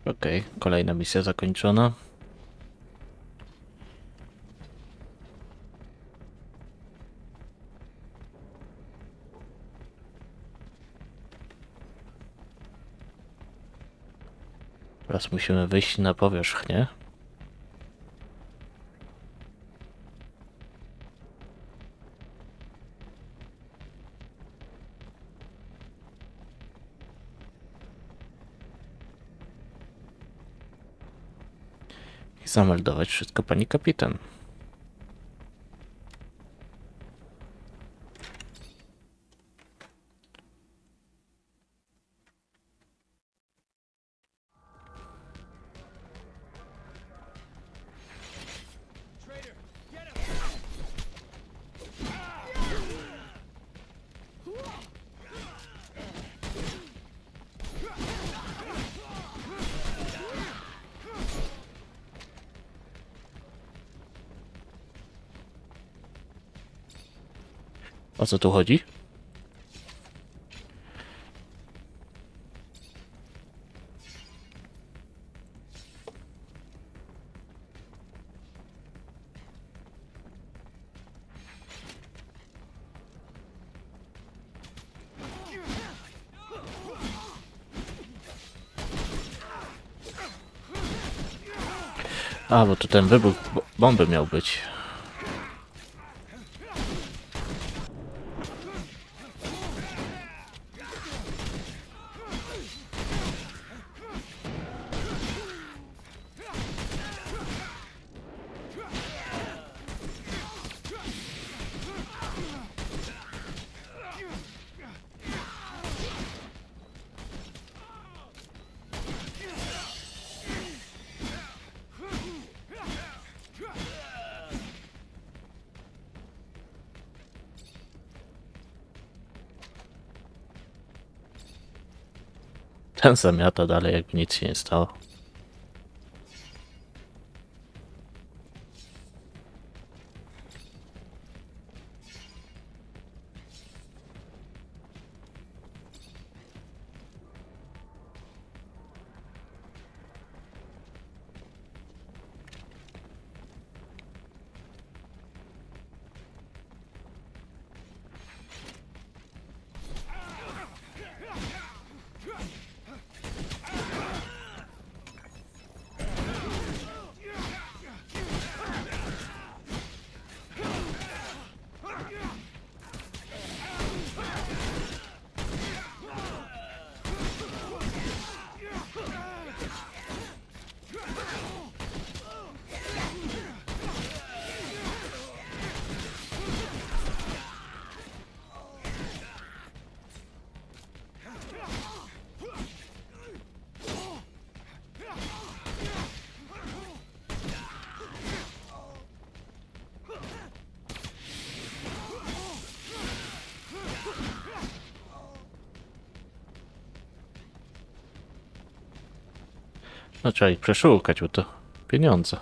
Okej, kolejna misja zakończona. Teraz musimy wyjść na powierzchnię. I zameldować wszystko pani kapitan. O co tu chodzi? A, bo to ten wybuch bomby miał być. Ten zamiata dalej, jakby nic się nie stało. No trzeba ich przeszukać, bo to pieniądze.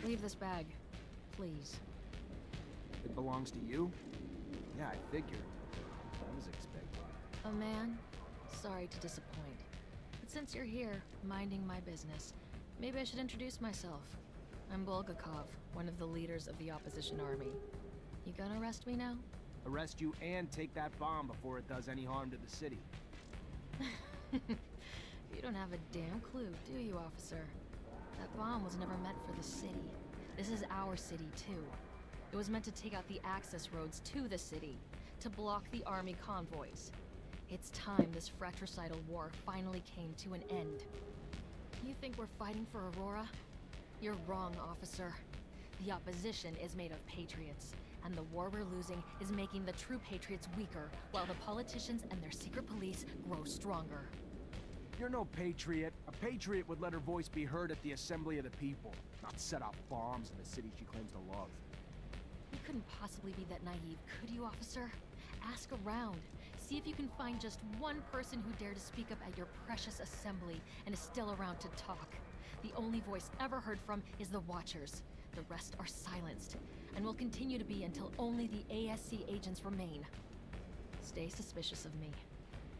Leave this bag, please. It belongs to you? Yeah, I figured. I was expecting. Oh man, sorry to disappoint. But since you're here, minding my business, maybe I should introduce myself. I'm Bulgakov, one of the leaders of the opposition army. You gonna arrest me now? Arrest you and take that bomb before it does any harm to the city. You don't have a damn clue, do you, officer? That bomb was never meant for the city. This is our city, too. It was meant to take out the access roads to the city, to block the army convoys. It's time this fratricidal war finally came to an end. You think we're fighting for Aurora? You're wrong, officer. The opposition is made of patriots, and the war we're losing is making the true patriots weaker, while the politicians and their secret police grow stronger. You're no patriot. A patriot would let her voice be heard at the assembly of the people, not set off bombs in the city she claims to love. You couldn't possibly be that naive, could you, officer? Ask around. See if you can find just one person who dared to speak up at your precious assembly and is still around to talk. The only voice ever heard from is the Watchers. The rest are silenced, and will continue to be until only the ASC agents remain. Stay suspicious of me.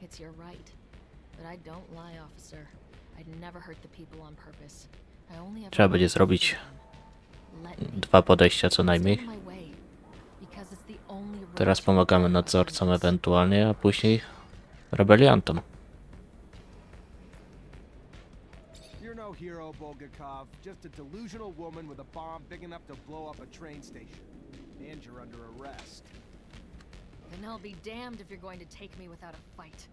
It's your right. But I don't lie, officer. I'd never hurt the people on purpose. I only ever Trzeba będzie zrobić let me 2 podejścia co najmniej. stay my way, because it's the only road Teraz to pomagamy nadzorcom ewentualnie, a później rebeliantom. You're no hero, Bulgakov. Just a delusional woman with a bomb big enough to blow up a train station. And you're under arrest. Then I'll be damned if you're going to take me without a fight.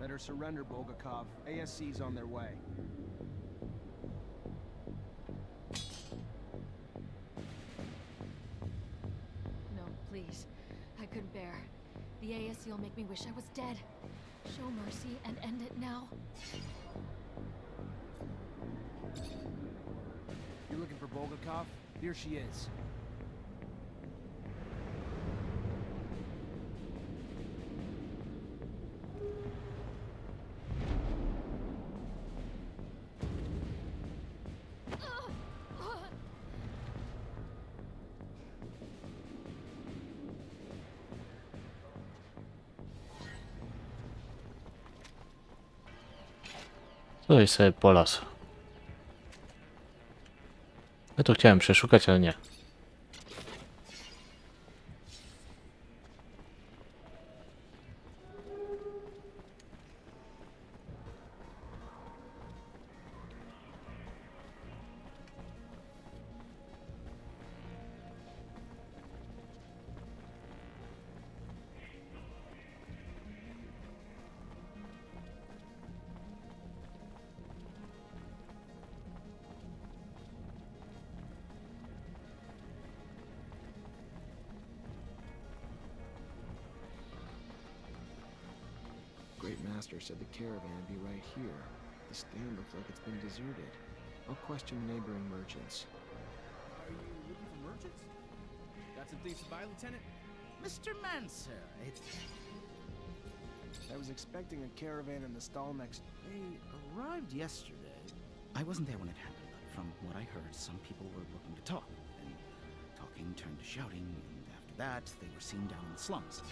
Better surrender, Bulgakov. ASC's on their way. No, please. I couldn't bear. The ASC will make me wish I was dead. Show mercy and end it now. You're looking for Bulgakov? Here she is. Tutaj sobie po las. Ja to chciałem przeszukać, ale nie. Great Master said the caravan would be right here. The stand looks like it's been deserted. I'll question neighboring merchants. Are you looking for merchants? Got some things to buy, Lieutenant? Mr. Mancer, I was expecting a caravan in the stall next. they arrived yesterday. I wasn't there when it happened, but from what I heard, some people were looking to talk. Then talking turned to shouting, and after that, they were seen down in the slums.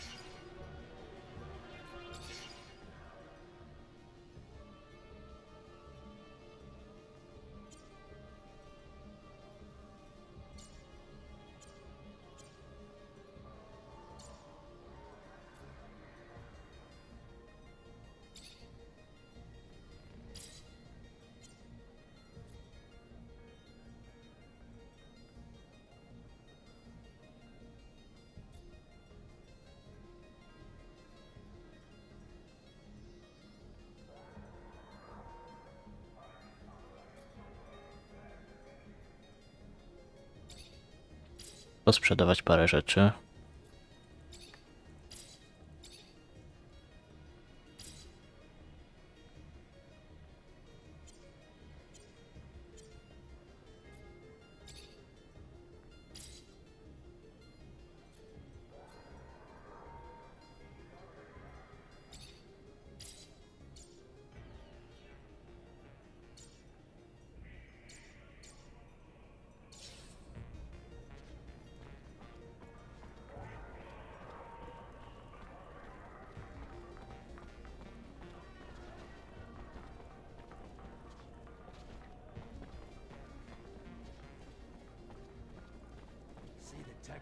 Posprzedawać parę rzeczy.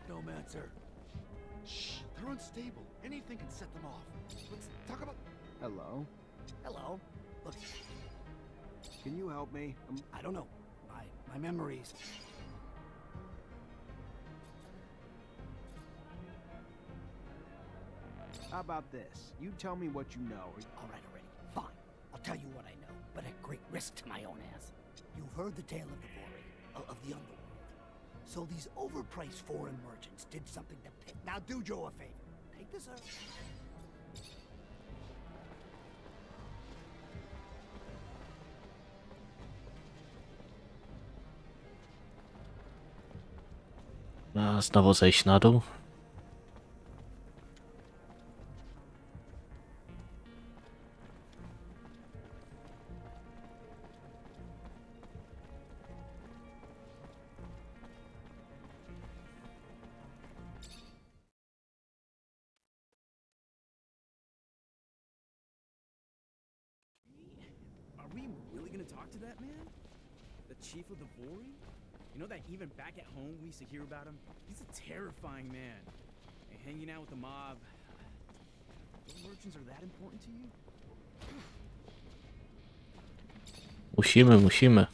Technomancer. Shh, they're unstable. Anything can set them off. Let's talk about... Hello? Hello? Look, Can you help me? I don't know. My memories... How about this? You tell me what you know. All right, already. Fine. I'll tell you what I know, but at great risk to my own ass. You've heard the tale of the Vori, of the underworld. So these overpriced foreign merchants did something to pick. Now do Joe a favor. Take this earth. A znowu zejść na dół. Are we really gonna talk to that man? The chief of the Vori? You know that even back at home we used to hear about him? He's a terrifying man. And hanging out with the mob. Those merchants are that important to you? Musimy.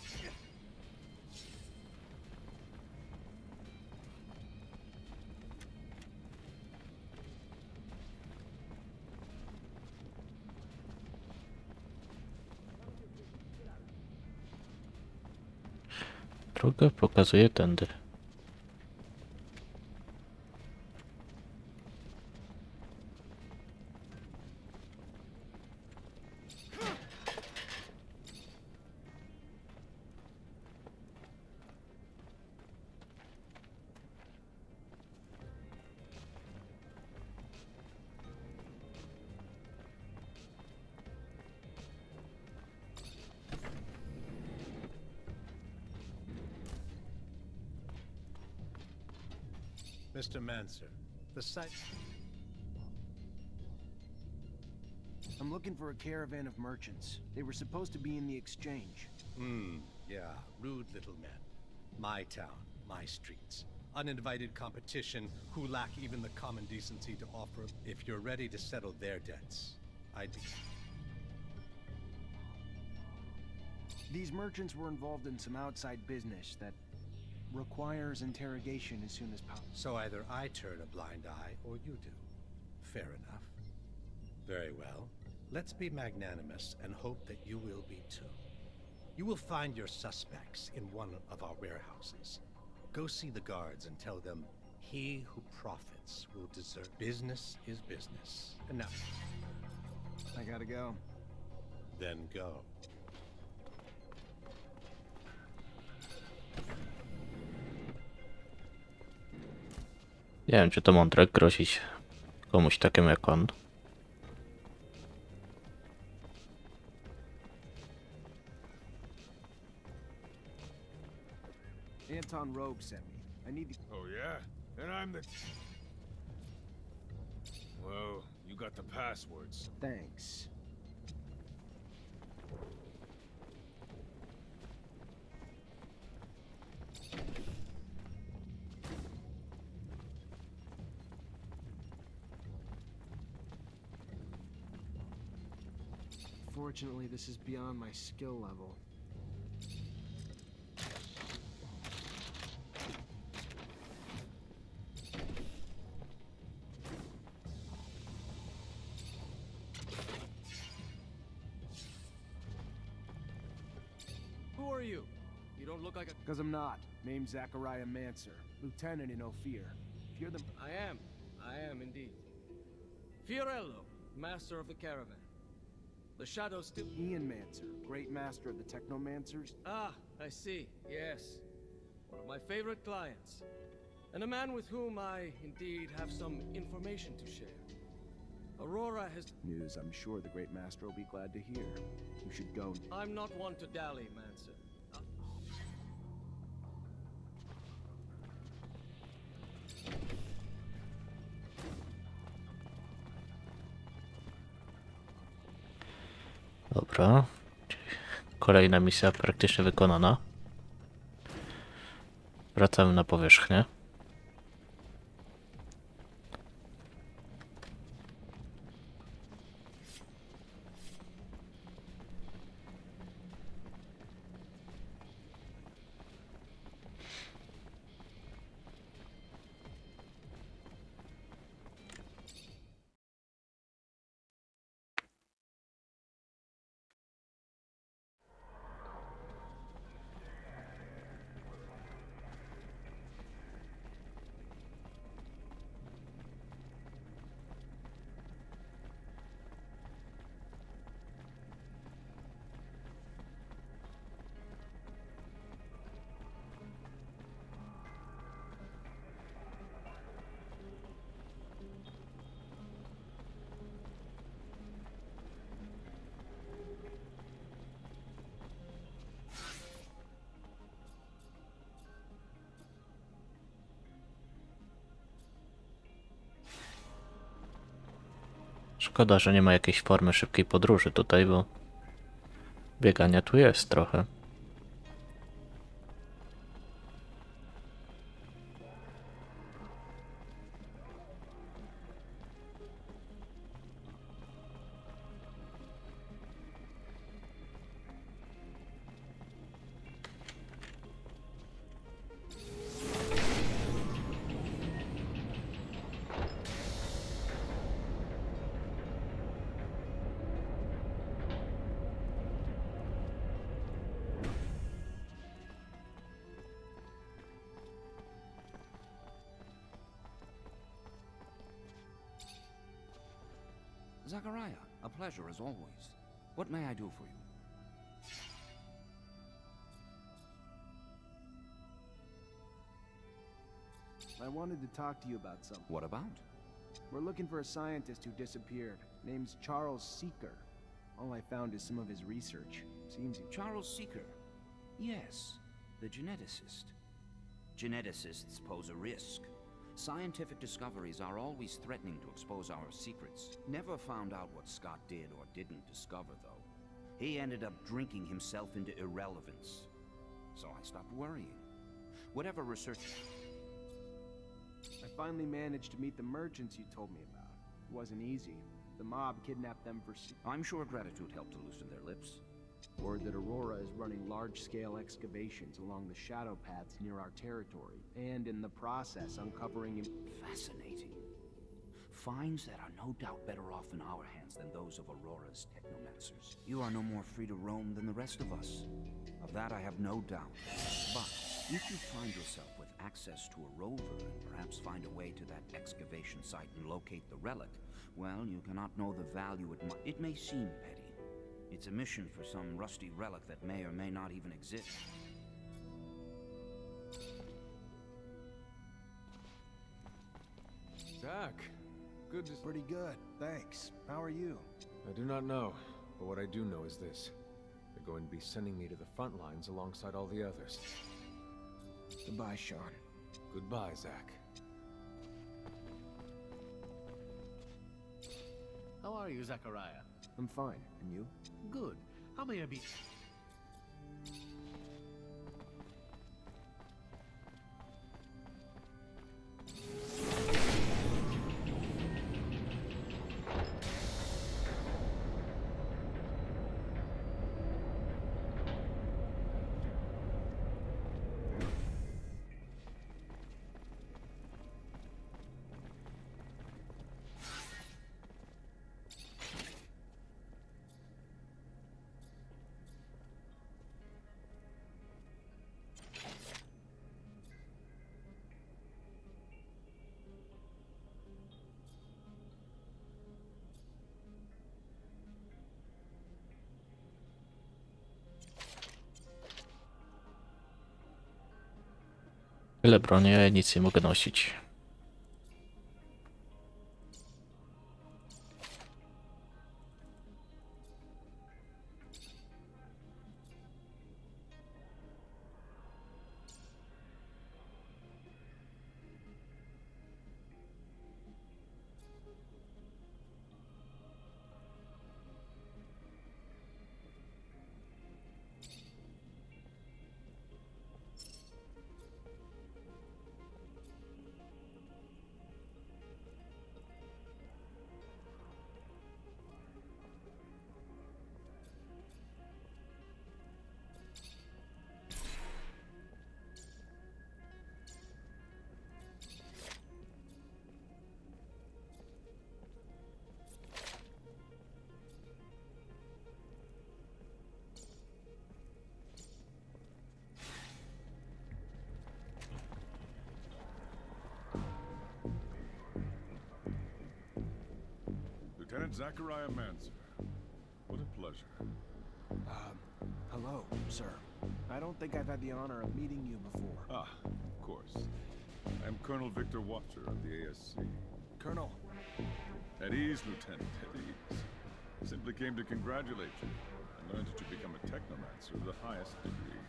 Drogę pokazuje tędy. Mr. Mancer, the site... I'm looking for a caravan of merchants. They were supposed to be in the exchange. Yeah, rude little men. My town, my streets. Uninvited competition who lack even the common decency to offer. If you're ready to settle their debts, I'd be... These merchants were involved in some outside business that requires interrogation as soon as possible. So either I turn a blind eye or you do. Fair enough. Very well. Let's be magnanimous and hope that you will be too. You will find your suspects in one of our warehouses. Go see the guards and tell them he who profits will deserve. Business is business. And now, I gotta go. then go. Nie wiem, czy to mądre grozić komuś takiemu jak on. Anton Rogue sent me. I need the... Oh, yeah? And I'm the... Well, you got the passwords. Thanks. Fortunately, this is beyond my skill level. Who are you? You don't look like a... Because I'm not. Name's Mancer, lieutenant in Ophir. If you're the... I am indeed. Fiorello, master of the caravan. The shadow still... Ian Mancer, great master of the Technomancers. Ah, I see, yes. One of my favorite clients. And a man with whom I, indeed, have some information to share. Aurora has... News I'm sure the great master will be glad to hear. You should go... I'm not one to dally, Mancer. Dobra. Kolejna misja praktycznie wykonana. Wracamy na powierzchnię. Szkoda, że nie ma jakiejś formy szybkiej podróży tutaj, bo biegania tu jest trochę. Zachariah, a pleasure as always. What may I do for you? I wanted to talk to you about something. What about? We're looking for a scientist who disappeared. Name's Charles Seeker. All I found is some of his research. Seems he... Charles Seeker. Yes, the geneticist. Geneticists pose a risk. Scientific discoveries are always threatening to expose our secrets. Never found out what Scott did or didn't discover, though. He ended up drinking himself into irrelevance. So I stopped worrying. Whatever research... I finally managed to meet the merchants you told me about. It wasn't easy. The mob kidnapped them for... I'm sure gratitude helped to loosen their lips. Word that Aurora is running large-scale excavations along the shadow paths near our territory, and in the process uncovering... Fascinating. Finds that are no doubt better off in our hands than those of Aurora's Technomancers. You are no more free to roam than the rest of us. Of that I have no doubt. But if you find yourself with access to a rover and perhaps find a way to that excavation site and locate the relic, well, you cannot know the value it might... It may seem petty. It's a mission for some rusty relic that may or may not even exist. Zach, good to... Pretty good, thanks. How are you? I do not know, but what I do know is this. They're going to be sending me to the front lines alongside all the others. Goodbye, Sean. Goodbye, Zach. How are you, Zachariah? I'm fine, and you? Good. How may I be... Tyle broni, a ja nic nie mogę nosić. Lieutenant Zachariah Manser. What a pleasure. Hello, sir. I don't think I've had the honor of meeting you before. Ah, of course. I am Colonel Victor Watcher of the ASC. Colonel. At ease, Lieutenant, at ease. Simply came to congratulate you. I learned that you become a Technomancer of the highest degree.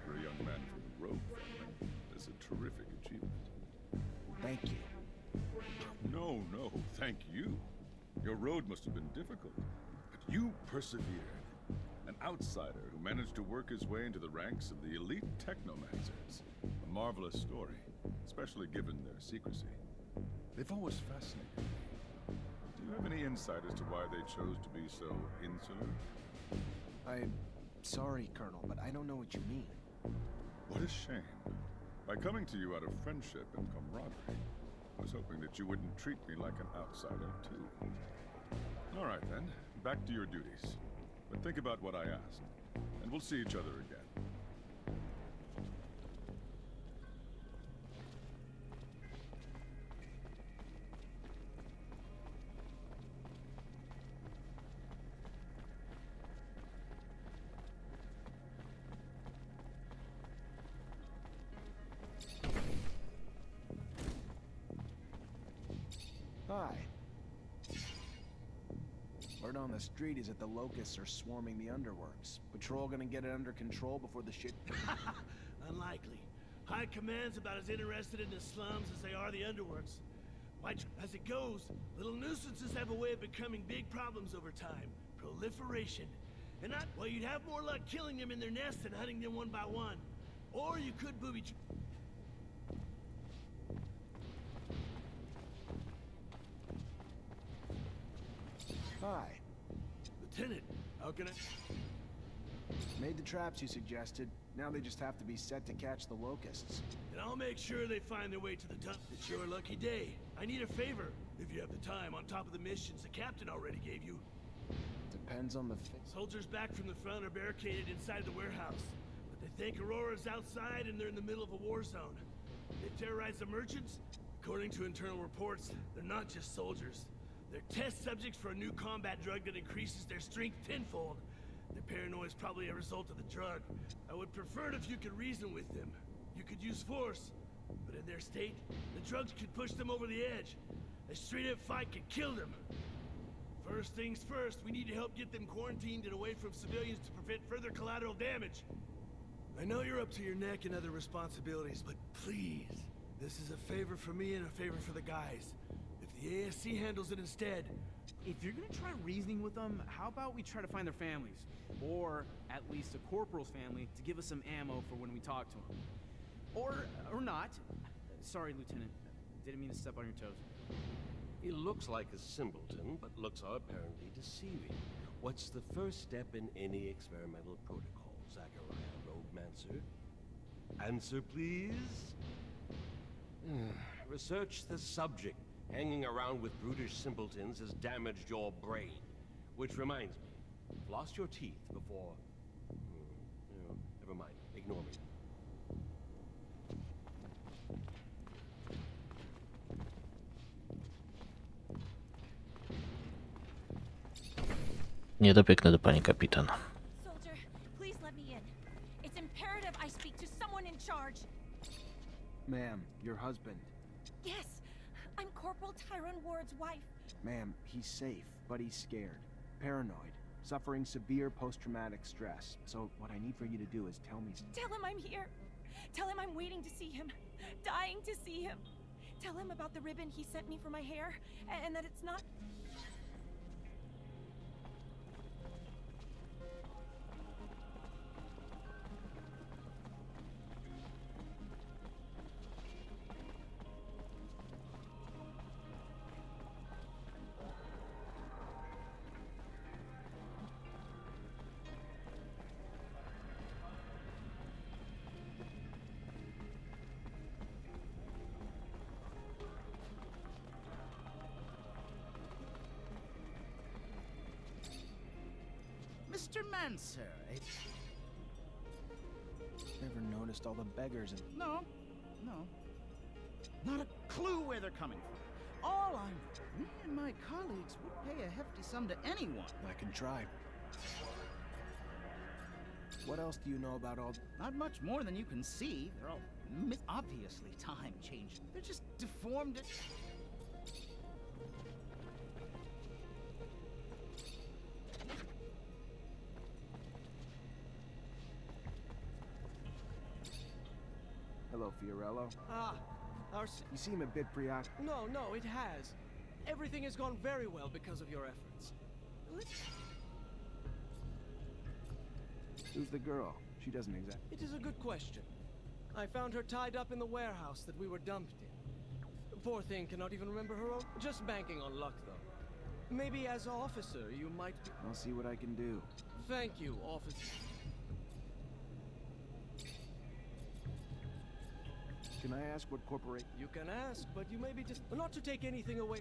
For a young man from the Rogue family, that's a terrific achievement. Thank you. No, thank you. Your road must have been difficult, but you persevered. An outsider who managed to work his way into the ranks of the elite Technomancers. A marvelous story, especially given their secrecy. They've always fascinated me. Do you have any insight as to why they chose to be so insular? I'm sorry, Colonel, but I don't know what you mean. What a shame. By coming to you out of friendship and camaraderie, I was hoping that you wouldn't treat me like an outsider, too. All right, then. Back to your duties. But think about what I asked, and we'll see each other again. Hi. Word on the street is that the locusts are swarming the underworks. Patrol gonna get it under control before the shit... Unlikely. High Command's about as interested in the slums as they are the underworks. As it goes, little nuisances have a way of becoming big problems over time. Proliferation. And well, you'd have more luck killing them in their nests than hunting them one by one. Or you could booby... Hi. Lieutenant, how can I... Made the traps you suggested. Now they just have to be set to catch the locusts. And I'll make sure they find their way to the dump. It's your lucky day. I need a favor, if you have the time, on top of the missions the captain already gave you. Depends on the Soldiers back from the front are barricaded inside the warehouse. But they think Aurora's outside and they're in the middle of a war zone. They've terrorized the merchants. According to internal reports, they're not just soldiers. They're test subjects for a new combat drug that increases their strength tenfold. Their paranoia is probably a result of the drug. I would prefer it if you could reason with them. You could use force, but in their state, the drugs could push them over the edge. A straight-up fight could kill them. First things first, we need to help get them quarantined and away from civilians to prevent further collateral damage. I know you're up to your neck in other responsibilities, but please, this is a favor for me and a favor for the guys. If the ASC handles it instead... If you're gonna try reasoning with them, how about we try to find their families? Or at least a corporal's family to give us some ammo for when we talk to them. Or not. Sorry, Lieutenant. Didn't mean to step on your toes. He looks like a simpleton, but looks are apparently deceiving. What's the first step in any experimental protocol, Zachariah Roguemancer? Answer, please? Research the subject. Hanging around with brutish simpletons has damaged your brain. Which reminds me, floss your teeth before... never mind. Ignore me. Nie dobiegnę do pani kapitan. Soldier, please let me in. It's imperative I speak to someone in charge. Ma'am, your husband. Yes, I'm Corporal Tyrone Ward's wife. Ma'am, he's safe, but he's scared. Paranoid. Suffering severe post-traumatic stress. So what I need for you to do is tell me... Tell him I'm here. Tell him I'm waiting to see him. Dying to see him. Tell him about the ribbon he sent me for my hair, and that it's not... Mr. Mancer, Never noticed all the beggars and... No. Not a clue where they're coming from. All I know, me and my colleagues would pay a hefty sum to anyone. I can try. What else do you know about all... Not much more than you can see. They're all obviously time-changing. They're just deformed... Hello, Fiorello. Ah, You seem a bit preoccupied. No, it has. Everything has gone very well because of your efforts. Who's the girl? She doesn't exactly... It is a good question. I found her tied up in the warehouse that we were dumped in. Poor thing cannot even remember her own. Just banking on luck, though. Maybe as officer, you might be... I'll see what I can do. Thank you, officer. Can I ask what corporation... You can ask, but you may be just... Not to take anything away...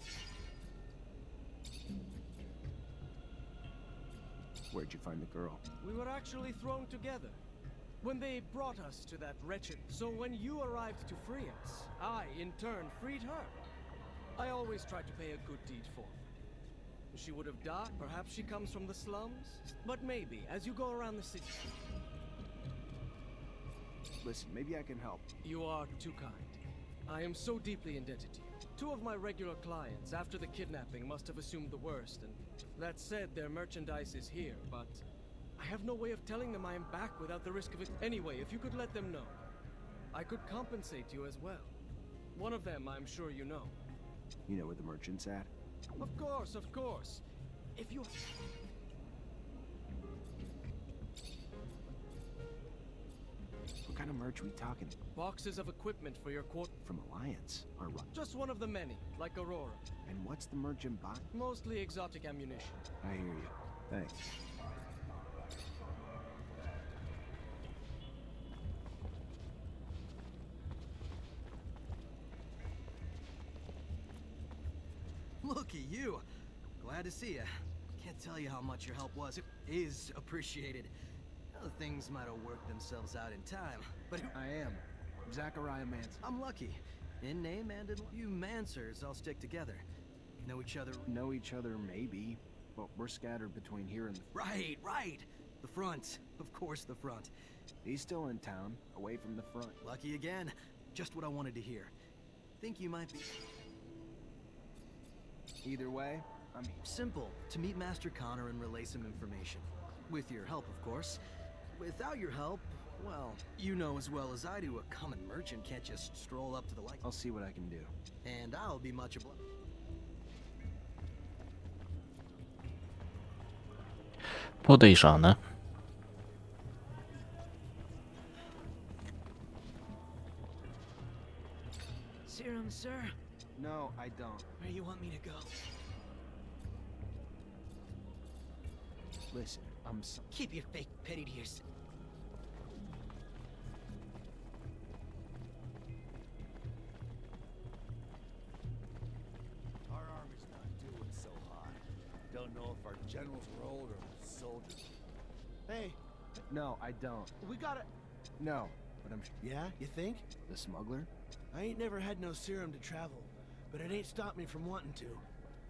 Where'd you find the girl? We were actually thrown together when they brought us to that wretched... So when you arrived to free us, I, in turn, freed her. I always try to pay a good deed forward. She would have died. Perhaps she comes from the slums. But maybe, as you go around the city... Listen, maybe I can help. You are too kind. I am so deeply indebted to you. 2 of my regular clients, after the kidnapping, must have assumed the worst, and that said, their merchandise is here, but I have no way of telling them I am back without the risk of it. Anyway, if you could let them know, I could compensate you as well. One of them, I'm sure you know. You know where the merchant's at? Of course, of course. If you... What kind of merch are we talking? Boxes of equipment for your quote... From Alliance? Or what? Just one of the many, like Aurora. And what's the merchant buy? Mostly exotic ammunition. I hear you. Thanks. Look at you. Glad to see you. Can't tell you how much your help was. It is appreciated. Other things might have worked themselves out in time, but... I am. Zachariah Manson. I'm lucky. In name and in... You Mancers all stick together. Know each other... Know each other, maybe. But we're scattered between here and the... Right. The front. Of course, the front. He's still in town, away from the front. Lucky again. Just what I wanted to hear. Think you might be... Either way, I mean... Simple. To meet Master Connor and relay some information. With your help, of course. Without your help, well, you know as well as I do, a common merchant can't just stroll up to the light. I'll see what I can do. And I'll be much obliged. Podejrzane. Serum, sir? No, I don't. Where you want me to go? Listen, I'm so... Keep your fake pity to yourself. Our army's not doing so hot. Don't know if our generals were old or soldiers. Hey, No, I don't. we gotta... No, but I'm... Yeah, you think? The smuggler? I ain't never had no serum to travel, but it ain't stopped me from wanting to.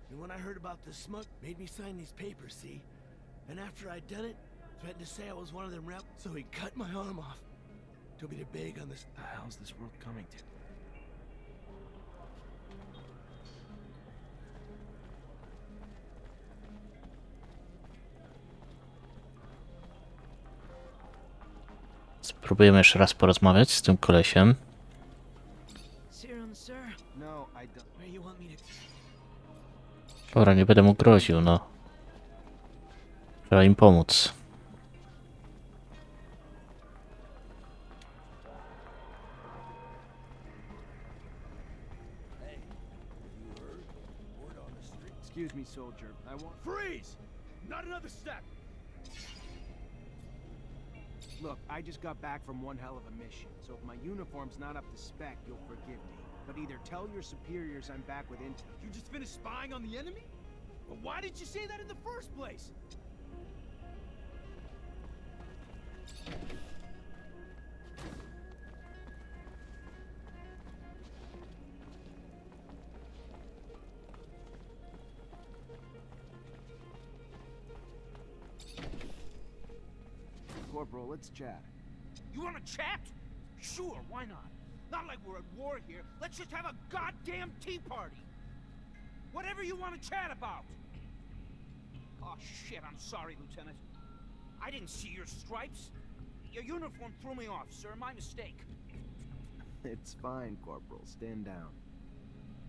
And when I heard about the smug, made me sign these papers, see? And after I'd done it, threatened to say I was one of them rebels, so he cut my arm off. Told me to beg on this... The hell's this world coming to? Spróbujemy jeszcze raz porozmawiać z tym kolesiem. Serum, sir? No, I don't. Where you want me to... Dobra, nie będę mu groził, no. Trzeba im pomóc. Excuse me, soldier. I want... Freeze! Not another step! Look, I just got back from one hell of a mission, so if my uniform's not up to spec, you'll forgive me. But either tell your superiors I'm back with intel. You just finished spying on the enemy? Well, why did you say that in the first place? Corporal, let's chat. You wanna chat? Sure, why not? Not like we're at war here. Let's just have a goddamn tea party. Whatever you want to chat about. Oh shit, I'm sorry, Lieutenant. I didn't see your stripes. Your uniform threw me off, sir. My mistake. It's fine, Corporal. Stand down.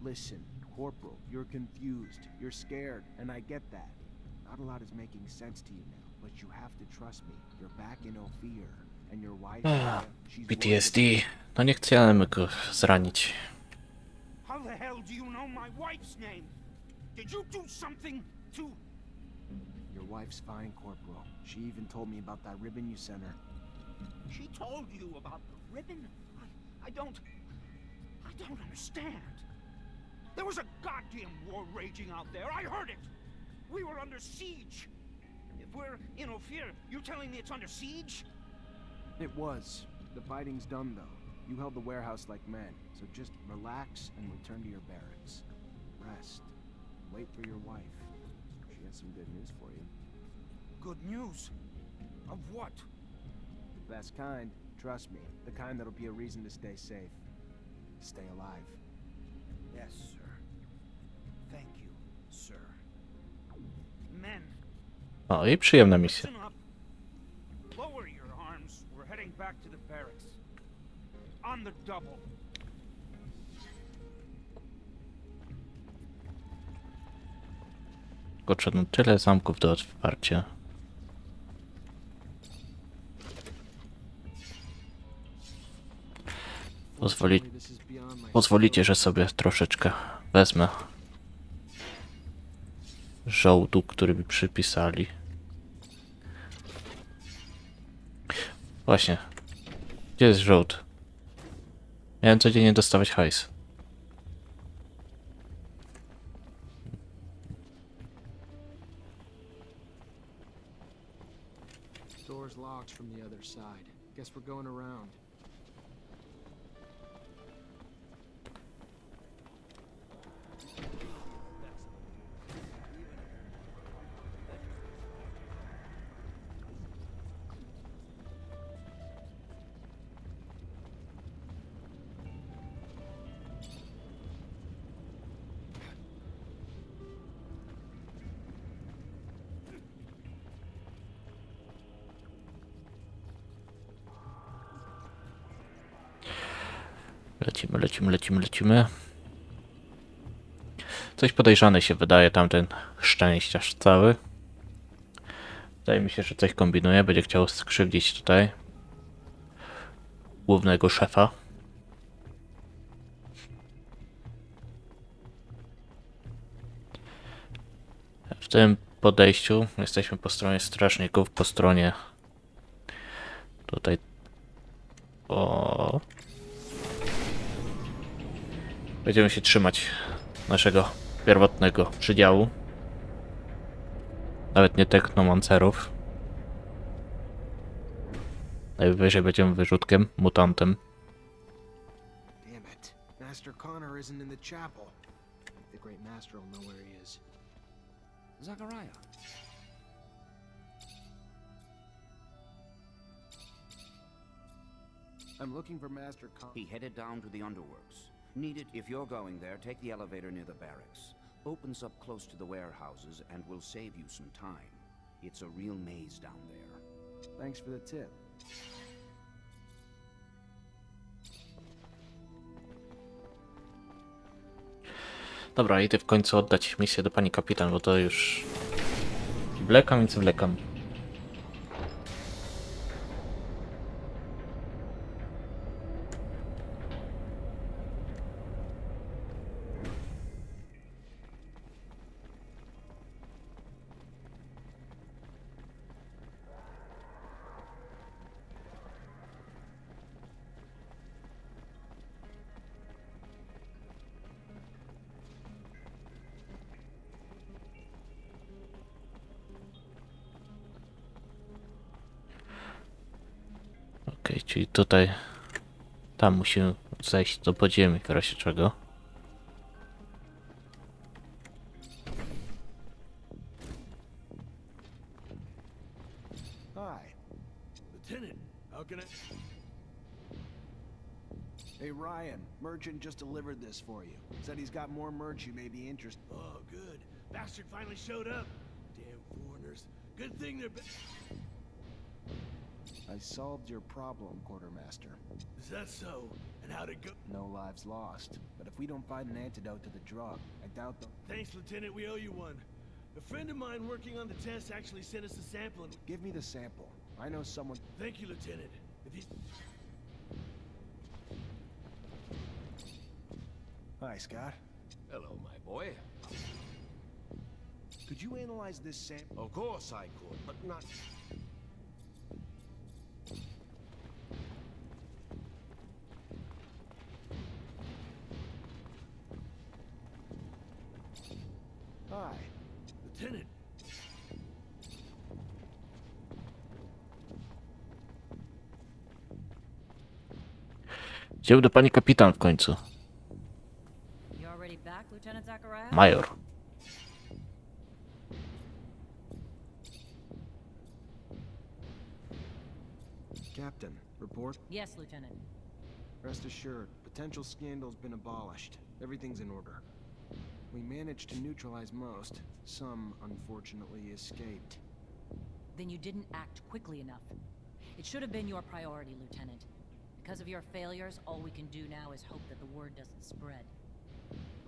Listen, Corporal, you're confused, you're scared, and I get that. Not a lot is making sense to you now, but you have to trust me. You're back in Ophir, and your wife, she's PTSD. No nie chcemy go zranić. How the hell do you know my wife's name? Did you do something to... Your wife's fine, Corporal. She even told me about that ribbon you sent her. She told you about the ribbon? I don't understand. There was a goddamn war raging out there. I heard it. We were under siege. If we're in Ophir, you're telling me it's under siege? It was. The fighting's done, though. You held the warehouse like men, so just relax and return to your barracks. Rest. Wait for your wife. She has some good news for you. Good news? Of what? The best kind. Trust me. The kind that'll be a reason to stay safe. Stay alive. Yes, sir. Thank you, sir. Men. O, i przyjemna misja. Listen up. Lower your arms. We're heading back to the barracks. On the double. Potrzebno tyle zamków do otwarcia. Pozwolicie, że sobie troszeczkę wezmę żołdu, który mi przypisali. Właśnie. Gdzie jest żołd? Miałem codziennie dostawać hajs. Door's locked from the other side. Guess we're going around. Lecimy. Coś podejrzane się wydaje tamten szczęściarz cały. Wydaje mi się, że coś kombinuje. Będzie chciał skrzywdzić tutaj głównego szefa. W tym podejściu jesteśmy po stronie strażników, po stronie tutaj będziemy się trzymać naszego pierwotnego przydziału. Nawet nie technomancerów. Najwyżej będziemy wyrzutkiem, mutantem. Damn it. Master Connor isn't in the chapel. The Great Master will know where he is. Zachariah. I'm looking for Master Connor. He headed down to the underworks. Needed, if you're going there, take the elevator near the barracks. Opens up close to the warehouses and will save you some time. It's a real maze down there. Thanks for the tip. Dobra, idę w końcu oddać misję do pani kapitan, bo to już wlekam. Okej, czyli tutaj, tam musimy zejść do podziemi, w razie czego. Hi. Lieutenant, how can I... Hey Ryan, merchant just delivered this for you. Said he's got more merch you may be interested. Oh, good. Bastard finally showed up. Damn foreigners. Good thing they're... I solved your problem, Quartermaster. Is that so? and how'd it go? No lives lost. But if we don't find an antidote to the drug, I doubt the... Thanks, Lieutenant, we owe you one. A friend of mine working on the test actually sent us a sample and... Give me the sample. I know someone... Thank you, Lieutenant. If you... Hi, Scott. Hello, my boy. Could you analyze this sample? Of course I could, but not... Hi. Lieutenant! Idziemy do pani kapitan w końcu. You already back, Lieutenant Zachariah? Major. Captain, report? Yes, Lieutenant. Rest assured, potential scandal's been abolished. Everything's in order. We managed to neutralize most. Some, unfortunately, escaped. Then you didn't act quickly enough. It should have been your priority, Lieutenant. Because of your failures, all we can do now is hope that the word doesn't spread.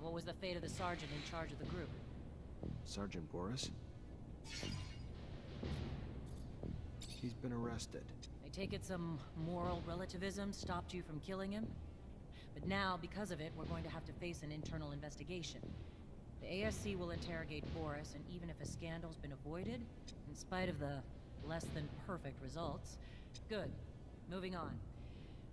What was the fate of the sergeant in charge of the group? Sergeant Boris? He's been arrested. I take it some moral relativism stopped you from killing him? But now, because of it, we're going to have to face an internal investigation. The ASC will interrogate Boris, and even if a scandal's been avoided, in spite of the less than perfect results, good. Moving on.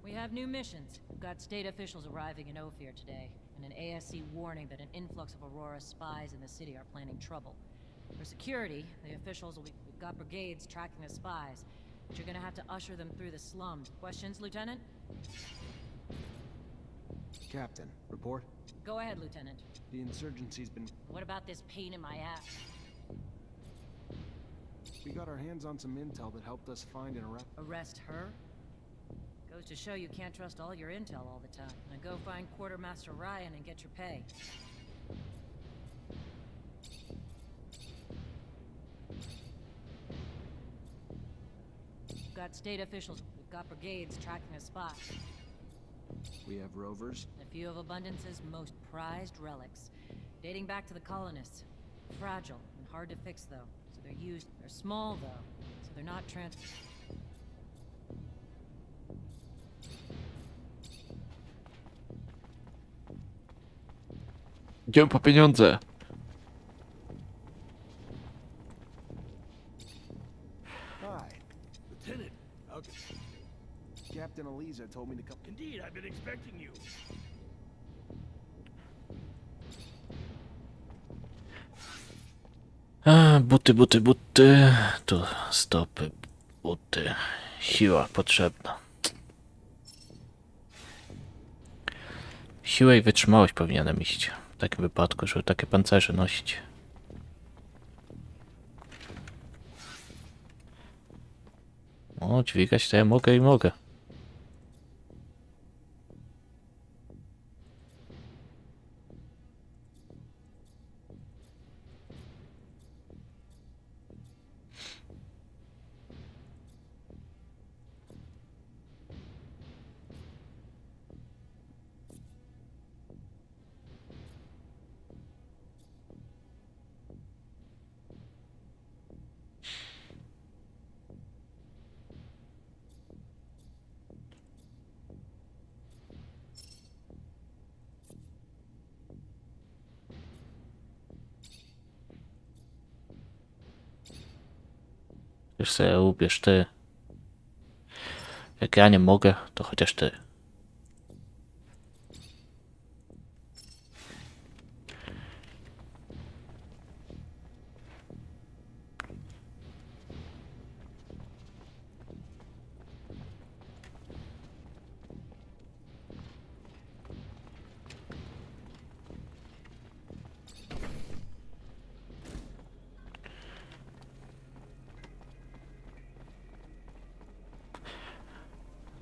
We have new missions. We've got state officials arriving in Ophir today, and an ASC warning that an influx of Aurora spies in the city are planning trouble. For security, the officials will be... We've got brigades tracking the spies, but you're gonna have to usher them through the slums. Questions, Lieutenant? Captain, report? Go ahead, Lieutenant. The insurgency's been... What about this pain in my ass? We got our hands on some intel that helped us find and Arrest her? Goes to show you can't trust all your intel all the time. Now go find Quartermaster Ryan and get your pay. We've got state officials. We've got brigades tracking a spot. We have rovers. A few of Abundance's most prized relics, dating back to the colonists. Fragile and hard to fix, though. So they're used. They're small, though, so they're not trans... Idziemy po pieniądze. Hi. Lieutenant, okay. Captain Eliza told me to come... Indeed, I've been expecting you. Buty, buty, buty. Tu stopy, buty. Siła potrzebna. Siłę i wytrzymałość powinienem iść. W takim wypadku, żeby takie pancerze nosić. O, dźwigać to ja mogę i mogę. Już sobie ubierz ty. Jak ja nie mogę, to chociaż ty.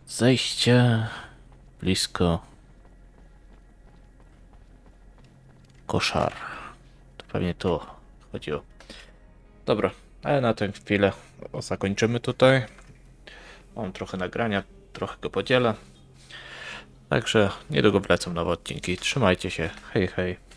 Zejście blisko koszar. To pewnie tu chodziło. Dobra, ale na tę chwilę zakończymy tutaj. Mam trochę nagrania, trochę go podzielę. Także niedługo wlecą nowe odcinki. Trzymajcie się. Hej, hej.